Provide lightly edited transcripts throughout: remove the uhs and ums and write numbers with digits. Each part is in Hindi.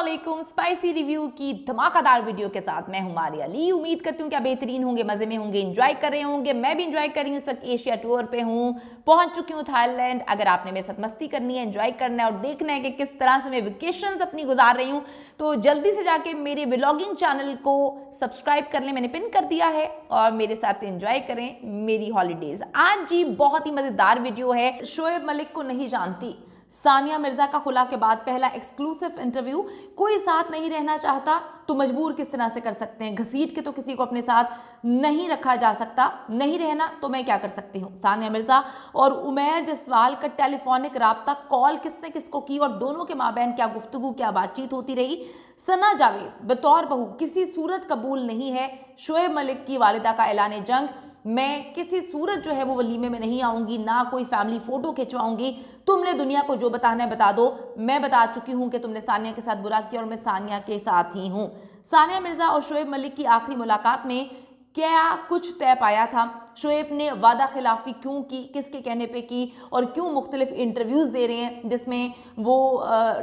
अस्सलामुअलैकुम। स्पाइसी रिव्यू की धमाकेदार वीडियो के साथ मैं हूं मारिया अली। उम्मीद करती हूँ कि आप बेहतरीन होंगे, मजे में होंगे, एंजॉय कर रहे होंगे। मैं भी एंजॉय कर रही हूँ। इस वक्त एशिया टूर पे हूँ, पहुंच चुकी हूँ थाईलैंड। अगर आपने मेरे साथ मस्ती करनी है, एंजॉय करना है और देखना है कि किस तरह से मैं वेकेशंस अपनी गुजार रही हूँ, तो जल्दी से जाके मेरे व्लॉगिंग चैनल को सब्सक्राइब कर लें, मैंने पिन कर दिया है, और मेरे साथ एंजॉय करें मेरी हॉलीडेज। आज जी बहुत ही मजेदार वीडियो है। शोएब मलिक को नहीं जानती, सानिया मिर्जा का खुला के बाद पहला एक्सक्लूसिव इंटरव्यू। कोई साथ नहीं रहना चाहता तो मजबूर किस तरह से कर सकते हैं, घसीट के तो किसी को अपने साथ नहीं रखा जा सकता। नहीं रहना तो मैं क्या कर सकती हूँ। सानिया मिर्जा और उमैर जसवाल का टेलीफोनिक राब्ता, कॉल किसने किसको की और दोनों के माबैन क्या गुफ्तगू, क्या बातचीत होती रही। सना जावेद बतौर बहू किसी सूरत कबूल नहीं है। शोएब मलिक की वालिदा का ऐलान जंग, मैं किसी सूरत जो है वो वलीमे में नहीं आऊंगी, ना कोई फैमिली फोटो खिंचवाऊंगी। तुमने दुनिया को जो बताना है बता दो। मैं बता चुकी हूं कि तुमने सानिया के साथ बुरा किया और मैं सानिया के साथ ही हूं। सानिया मिर्जा और शोएब मलिक की आखिरी मुलाकात में क्या कुछ तय पाया था? शोएब ने वादा खिलाफी क्यों की, किसके कहने पे की, और क्यों मुख्तलिफ इंटरव्यूज दे रहे हैं जिसमें वो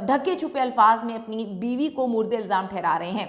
ढके छुपे अल्फाज में अपनी बीवी को मुर्दे इल्जाम ठहरा रहे हैं।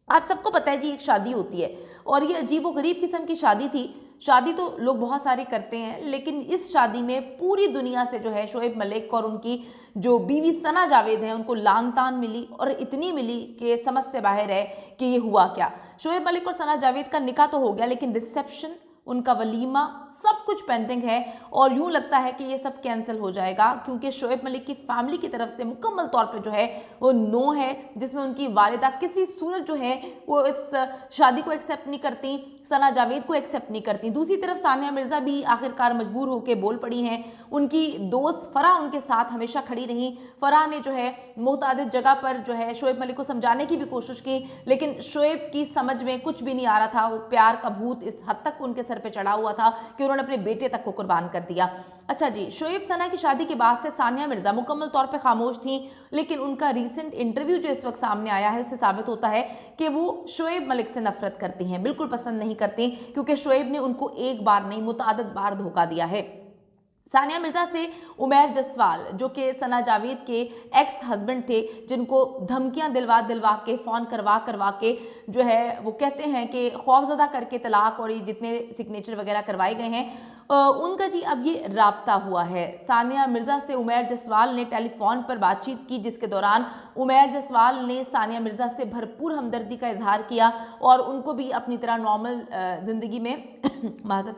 आप सबको पता है जी, एक शादी होती है और ये अजीबो गरीब किस्म की शादी थी। शादी तो लोग बहुत सारे करते हैं, लेकिन इस शादी में पूरी दुनिया से जो है शोएब मलिक और उनकी जो बीवी सना जावेद है उनको लान तान मिली, और इतनी मिली कि समझ से बाहर है कि ये हुआ क्या। शोएब मलिक और सना जावेद का निकाह तो हो गया, लेकिन रिसेप्शन, उनका वलीमा, सब कुछ पेंडिंग है। और यूं लगता है कि ये सब कैंसिल हो जाएगा, क्योंकि शोएब मलिक की फैमिली की तरफ से मुकम्मल तौर पे जो है वो नो है, जिसमें उनकी वालिदा किसी सूरत जो है वो इस शादी को एक्सेप्ट नहीं करती, सना जावेद को एक्सेप्ट नहीं करती। दूसरी तरफ सानिया मिर्जा भी आखिरकार मजबूर होकर बोल पड़ी हैं। उनकी दोस्त फराह उनके साथ हमेशा खड़ी रही। फराह ने जो है मुतादिद जगह पर जो है शोएब मलिक को समझाने की भी कोशिश की, लेकिन शोएब की समझ में कुछ भी नहीं आ रहा था। वो प्यार का भूत इस हद तक उनके सर पे चढ़ा हुआ था कि उन्होंने अपने बेटे तक को कुर्बान कर दिया। अच्छा जी, शोएब सना की शादी के बाद से सानिया मिर्जा मुकम्मल तौर पे खामोश थी, लेकिन उनका रीसेंट इंटरव्यू जो इस वक्त सामने आया है उससे साबित होता है कि वो शोएब मलिक से नफरत करती हैं, बिल्कुल पसंद नहीं करती, क्योंकि शोएब ने उनको एक बार नहीं मुतादिद बार धोखा दिया है। सानिया मिर्जा से उमैर जसवाल, जो कि सना जावेद के एक्स हस्बैंड थे, जिनको धमकियां दिलवा दिलवा के, फ़ोन करवा करवा के जो है वो कहते हैं कि खौफजदा करके तलाक और ये जितने सिग्नेचर वगैरह करवाए गए हैं, उनका जी अब ये राब्ता हुआ है। सानिया मिर्जा से उमैर जसवाल ने टेलीफोन पर बातचीत की, जिसके दौरान उमैर जसवाल ने सानिया मिर्जा से भरपूर हमदर्दी का इजहार किया और उनको भी अपनी तरह नॉर्मल ज़िंदगी में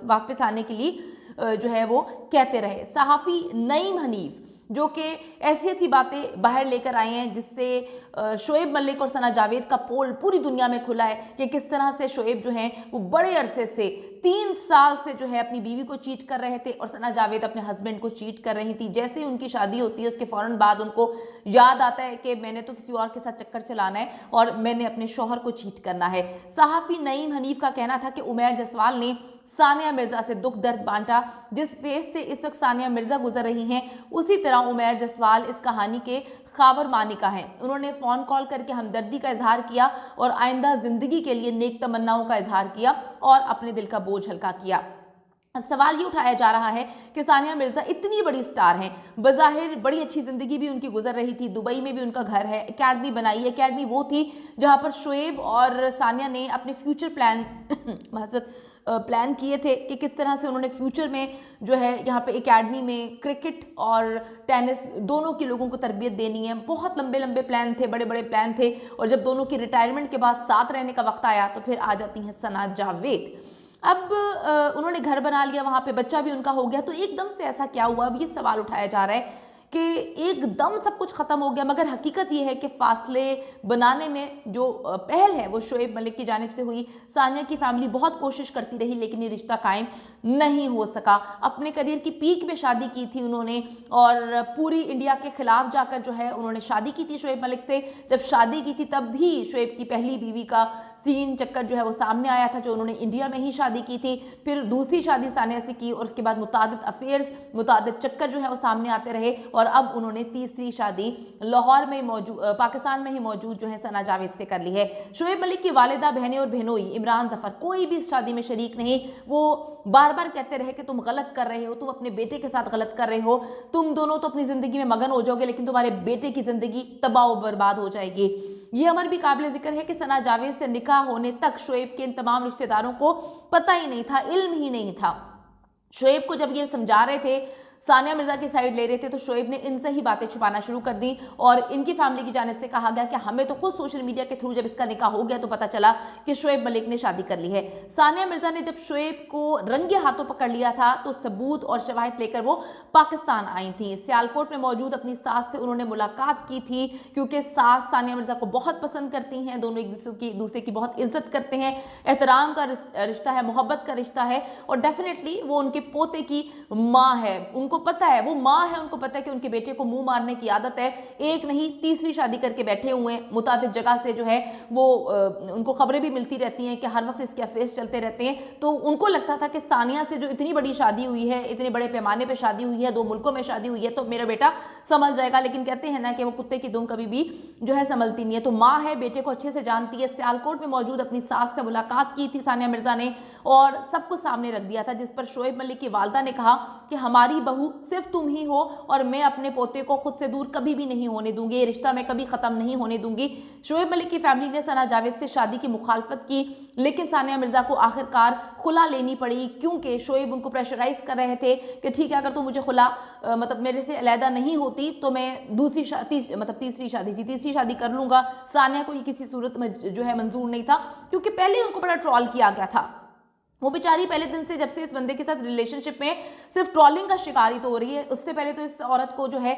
वापस आने के लिए जो है वो कहते रहे। सहाफ़ी नईम हनीफ, जो कि ऐसी ऐसी बातें बाहर लेकर आए हैं जिससे शोएब मलिक और सना जावेद का पोल पूरी दुनिया में खुला है कि किस तरह से शोएब जो हैं वो बड़े अरसे से 3 साल से जो है अपनी बीवी को चीट कर रहे थे और सना जावेद अपने हस्बैंड को चीट कर रही थी। जैसे ही उनकी शादी होती है उसके फ़ौरन बाद उनको याद आता है कि मैंने तो किसी और के साथ चक्कर चलाना है और मैंने अपने शौहर को चीट करना है। सहाफ़ी नईम हनीफ का कहना था कि उमैर जसवाल ने सानिया मिर्जा से दुख दर्द बांटा। जिस फेज से इस वक्त सानिया मिर्जा गुजर रही हैं, उसी तरह उमैर जसवाल इस कहानी के खाबर मानिका हैं। उन्होंने फ़ोन कॉल करके हमदर्दी का इजहार किया और आइंदा ज़िंदगी के लिए नेक तमन्नाओं का इजहार किया और अपने दिल का बोझ हल्का किया। अब सवाल ये उठाया जा रहा है कि सानिया मिर्जा इतनी बड़ी स्टार हैं, बज़ाहिर बड़ी अच्छी ज़िंदगी भी उनकी गुजर रही थी, दुबई में भी उनका घर है, एकेडमी बनाई। एकेडमी वो थी जहाँ पर शोएब और सानिया ने अपने फ्यूचर प्लान किए थे कि किस तरह से उन्होंने फ्यूचर में जो है यहाँ पे एकेडमी में क्रिकेट और टेनिस दोनों के लोगों को तरबियत देनी है। बहुत लंबे लंबे प्लान थे, बड़े बड़े प्लान थे, और जब दोनों की रिटायरमेंट के बाद साथ रहने का वक्त आया तो फिर आ जाती हैं सना जावेद। अब उन्होंने घर बना लिया, वहाँ पे बच्चा भी उनका हो गया, तो एकदम से ऐसा क्या हुआ? अब ये सवाल उठाया जा रहा है कि एकदम सब कुछ ख़त्म हो गया। मगर हकीकत ये है कि फासले बनाने में जो पहल है वो शोएब मलिक की जानिब से हुई। सानिया की फैमिली बहुत कोशिश करती रही, लेकिन ये रिश्ता कायम नहीं हो सका। अपने करियर की पीक में शादी की थी उन्होंने, और पूरी इंडिया के खिलाफ जाकर जो है उन्होंने शादी की थी शोएब मलिक से। जब शादी की थी तब भी शोएब की पहली बीवी का सीन चक्कर जो है वो सामने आया था, जो उन्होंने इंडिया में ही शादी की थी, फिर दूसरी शादी सानिया से की और उसके बाद मुतादिद अफेयर्स, मुतादिद चक्कर जो है वो सामने आते रहे और अब उन्होंने तीसरी शादी लाहौर में मौजूद, पाकिस्तान में ही मौजूद जो है सना जावेद से कर ली है। शोएब मलिक की वालिदा, बहनें और बहनोई इमरान जफर कोई भी इस शादी में शरीक नहीं। वो बार बार कहते रहे कि तुम गलत कर रहे हो, तुम अपने बेटे के साथ गलत कर रहे हो, तुम दोनों तो अपनी जिंदगी में मगन हो जाओगे लेकिन तुम्हारे बेटे की जिंदगी तबाह और बर्बाद हो जाएगी। ये अमर भी काबिल जिक्र है कि सना जावेद से निकाह होने तक शोएब के इन तमाम रिश्तेदारों को पता ही नहीं था, इल्म ही नहीं था। शोएब को जब ये समझा रहे थे, सानिया मिर्जा की साइड ले रहे थे, तो शोएब ने इनसे ही बातें छुपाना शुरू कर दी और इनकी फैमिली की जानिब से कहा गया कि हमें तो खुद सोशल मीडिया के थ्रू जब इसका निकाह हो गया तो पता चला कि शोएब मलिक ने शादी कर ली है। सानिया मिर्जा ने जब शोएब को रंगे हाथों पकड़ लिया था तो सबूत और शवाहिद लेकर वो पाकिस्तान आई थी। सियालकोट में मौजूद अपनी सास से उन्होंने मुलाकात की थी क्योंकि सास सानिया मिर्जा को बहुत पसंद करती हैं, दोनों एक दूसरे की बहुत इज्जत करते हैं, एहतराम का रिश्ता है, मोहब्बत का रिश्ता है और डेफिनेटली वो उनके पोते की माँ है। उनको पता है, वो माँ है, उनको पता है कि उनके बेटे को मुंह मारने की आदत है। एक नहीं तीसरी शादी करके बैठे हुए हैं, मुतादिद जगह से जो है वो उनको खबरें भी मिलती रहती हैं कि हर वक्त इसके अफेयर्स चलते रहते हैं। तो उनको लगता था कि सानिया से जो इतनी बड़ी शादी हुई है, इतने बड़े पैमाने पे शादी हुई है, 2 मुल्कों में शादी हुई है, तो मेरा बेटा संभल जाएगा। लेकिन कहते हैं ना कि वो कुत्ते की दुम कभी भी जो है संभलती नहीं है। तो माँ है, बेटे को अच्छे से जानती है। सियालकोट में मौजूद अपनी सास से मुलाकात की थी सानिया मिर्जा ने और सब कुछ सामने रख दिया था, जिस पर शोएब मलिक की वालदा ने कहा कि हमारी बहू सिर्फ तुम ही हो और मैं अपने पोते को खुद से दूर कभी भी नहीं होने दूंगी, ये रिश्ता मैं कभी खत्म नहीं होने दूंगी। शोएब मलिक की फैमिली ने सना जावेद से शादी की मुखालफत की लेकिन सानिया मिर्जा को आखिरकार खुला लेनी पड़ी क्योंकि शोएब उनको प्रेशराइज कर रहे थे कि ठीक है अगर तुम मुझे खुला मतलब मेरे से अलहदा नहीं होती तो मैं तीसरी शादी कर लूंगा। सानिया को ये किसी सूरत में जो है मंजूर नहीं था क्योंकि पहले उनको बड़ा ट्रॉल किया गया था। वो बेचारी पहले दिन से जब से इस बंदे के साथ रिलेशनशिप में सिर्फ ट्रॉलिंग का शिकार ही तो हो रही है। उससे पहले तो इस औरत को जो है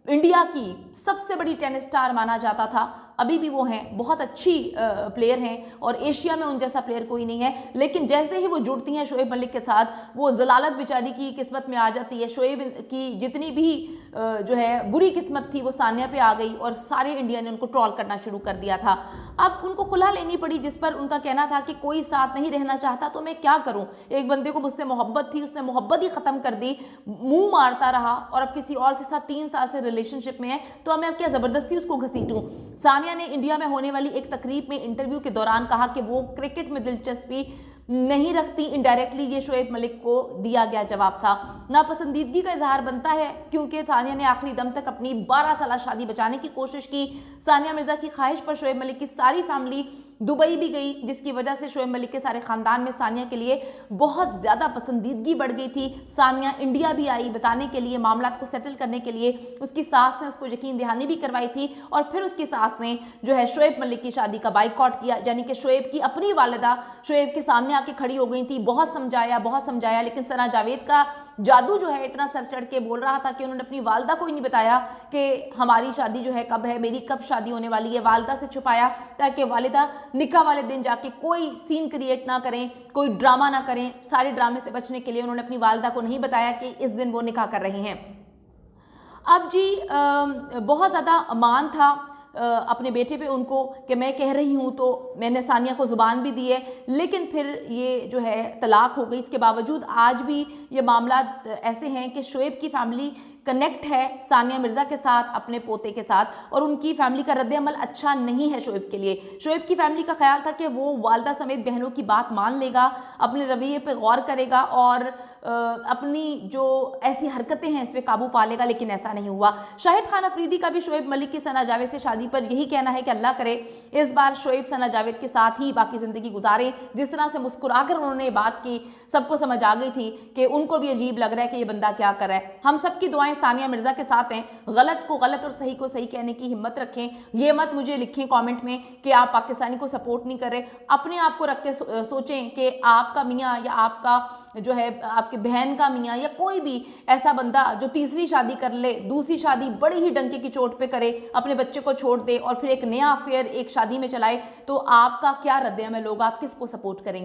इंडिया की सबसे बड़ी टेनिस स्टार माना जाता था, अभी भी वो हैं, बहुत अच्छी प्लेयर हैं और एशिया में उन जैसा प्लेयर कोई नहीं है। लेकिन जैसे ही वो जुड़ती हैं शोएब मलिक के साथ वो जलालत बेचारी की किस्मत में आ जाती है। शोएब की जितनी भी जो है बुरी किस्मत थी वो सानिया पे आ गई और सारे इंडिया ने उनको ट्रॉल करना शुरू कर दिया था। अब उनको खुला लेनी पड़ी जिस पर उनका कहना था कि कोई साथ नहीं रहना चाहता तो मैं क्या करूं, एक बंदे को मुझसे मोहब्बत थी, उसने मोहब्बत ही खत्म कर दी, मुंह मारता रहा और अब किसी और के साथ 3 साल से रिलेशनशिप में है तो अब मैं अब क्या जबरदस्ती उसको घसीटूं। सानिया ने इंडिया में होने वाली एक तकरीब में इंटरव्यू के दौरान कहा कि वो क्रिकेट में दिलचस्पी नहीं रखती। इनडायरेक्टली ये शोएब मलिक को दिया गया जवाब था। नापसंदीदगी का इजहार बनता है क्योंकि सानिया ने आखिरी दम तक अपनी 12 साल शादी बचाने की कोशिश की। सानिया मिर्जा की ख्वाहिश पर शोएब मलिक की सारी फैमिली दुबई भी गई जिसकी वजह से शोएब मलिक के सारे खानदान में सानिया के लिए बहुत ज़्यादा पसंदीदगी बढ़ गई थी। सानिया इंडिया भी आई बताने के लिए, मामला को सेटल करने के लिए। उसकी सास ने उसको यकीन दहानी भी करवाई थी और फिर उसकी सास ने जो है शोएब मलिक की शादी का बाइकआउट किया, यानी कि शोएब की अपनी वालिदा शोएब के सामने आके खड़ी हो गई थी। बहुत समझाया लेकिन सना जावेद का जादू जो है इतना सर चढ़ के बोल रहा था कि उन्होंने अपनी वालदा को ही नहीं बताया कि हमारी शादी जो है कब है, मेरी कब शादी होने वाली है। वालदा से छुपाया ताकि वालिदा निकाह वाले दिन जाके कोई सीन क्रिएट ना करें, कोई ड्रामा ना करें। सारे ड्रामे से बचने के लिए उन्होंने अपनी वालदा को नहीं बताया कि इस दिन वो निकाह कर रही हैं। अब जी बहुत ज़्यादा अमान था अपने बेटे पे उनको कि मैं कह रही हूँ तो मैंने सानिया को ज़ुबान भी दी है, लेकिन फिर ये जो है तलाक हो गई। इसके बावजूद आज भी ये मामला ऐसे हैं कि शोएब की फैमिली कनेक्ट है सानिया मिर्जा के साथ, अपने पोते के साथ, और उनकी फैमिली का रद्द-ए-अमल अच्छा नहीं है शोएब के लिए। शोएब की फैमिली का ख्याल था कि वो वालदा समेत बहनों की बात मान लेगा, अपने रवैये पे गौर करेगा और अपनी जो ऐसी हरकतें हैं इस पर काबू पा लेगा, लेकिन ऐसा नहीं हुआ। शाहिद खान अफरीदी का भी शोएब मलिक की सना जावेद से शादी पर यही कहना है कि अल्लाह करे इस बार शोएब सना जावेद के साथ ही बाकी ज़िंदगी गुजारे। जिस तरह से मुस्कुराकर उन्होंने बात की सबको समझ आ गई थी कि उनको भी अजीब लग रहा है कि ये बंदा क्या कर रहा है। हम सब की दुआएं सानिया मिर्जा के साथ हैं। गलत को गलत और सही को सही कहने की हिम्मत रखें। ये मत मुझे लिखें कमेंट में कि आप पाकिस्तानी को सपोर्ट नहीं कर रहे। अपने आप को रख के सोचें कि आपका मियाँ या आपका जो है आपकी बहन का मियाँ या कोई भी ऐसा बंदा जो तीसरी शादी कर ले, दूसरी शादी बड़ी ही डंके की चोट पे करे, अपने बच्चे को छोड़ दे और फिर एक नया अफेयर एक शादी में चलाए, तो आपका क्या रद्द-ए-अमल होगा, आप किसको सपोर्ट करेंगे।